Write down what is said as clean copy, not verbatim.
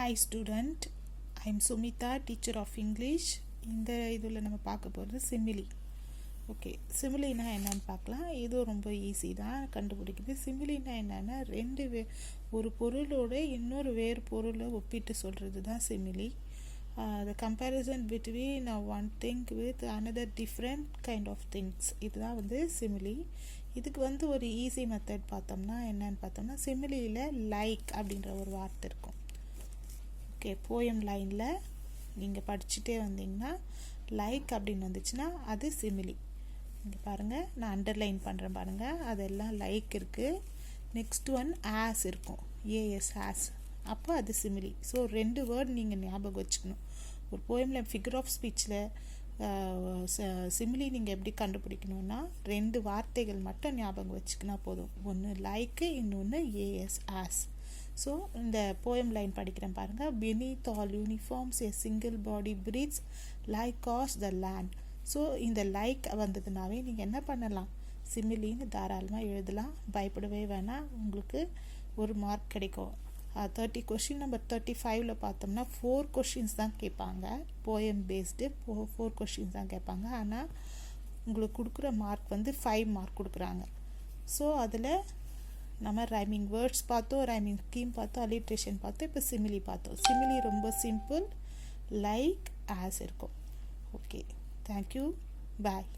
Hi student, I am Sumita, teacher of English. இந்த இதில் நம்ம பார்க்க போகிறது சிமிலி. ஓகே, சிமிலினா என்னன்னு பார்க்கலாம். இது ரொம்ப ஈஸி தான் கண்டுபிடிக்குது. சிமிலினா என்னென்னா ஒரு பொருளோட இன்னொரு வேறு பொருளை ஒப்பிட்டு சொல்கிறது தான் சிமிலி. The comparison between one thing with another different kind of things, இதுதான் சிமிலி. இதுக்கு ஒரு ஈஸி மெத்தட் பார்த்தோம்னா என்னன்னு பார்த்தோம்னா, சிமிலியில் லைக் அப்படின்ற ஒரு வார்த்தை இருக்கும். ஓகே, போயம் லைனில் நீங்கள் படிச்சுட்டே வந்தீங்கன்னா லைக் அப்படின்னு வந்துச்சுன்னா அது சிமிலி. இங்கே பாருங்கள், நான் அண்டர்லைன் பண்ணுறேன் பாருங்கள், அதெல்லாம் லைக் இருக்குது. நெக்ஸ்ட் ஒன் ஆஸ் இருக்கும், ஏஎஸ் ஆஸ், அப்போ அது சிமிலி. ஸோ 2 வேர்ட் நீங்கள் ஞாபகம் வச்சுக்கணும். ஒரு போயமில் ஃபிகர் ஆஃப் ஸ்பீச்சில் சிமிலி நீங்கள் எப்படி கண்டுபிடிக்கணும்னா 2 வார்த்தைகள் மட்டும் ஞாபகம் வச்சுக்கினா போதும். ஒன்று லைக்கு, இன்னொன்று ஏஎஸ் ஆஸ். ஸோ இந்த போயம் லைன் படிக்கிறேன் பாருங்கள். beneath all uniforms a single body breathes like ours the land. So இந்த லைக் வந்ததுனாவே நீங்கள் என்ன பண்ணலாம், சிமிலின்னு தாராளமாக எழுதலாம். பயப்படவே வேணாம், உங்களுக்கு ஒரு மார்க் கிடைக்கும். 30 கொஷின் நம்பர் 35ல் பார்த்தோம்னா 4 கொஷின்ஸ் தான் கேட்பாங்க. போயம் பேஸ்டு 4 கொஷின்ஸ் தான் கேட்பாங்க. ஆனால் உங்களுக்கு கொடுக்குற மார்க் 5 மார்க் கொடுக்குறாங்க. ஸோ அதில் நம்ம ரைமிங் வேர்ட்ஸ் பார்த்தோம், ரைமிங் ஸ்கீம் பார்த்தோம், அலிட்ரேஷன் பார்த்தோம், இப்போ சிமிலி பார்த்தோம். சிமிலி ரொம்ப சிம்பிள், லைக் ஆஸ் இருக்கும். ஓகே, தேங்க்யூ, பாய்.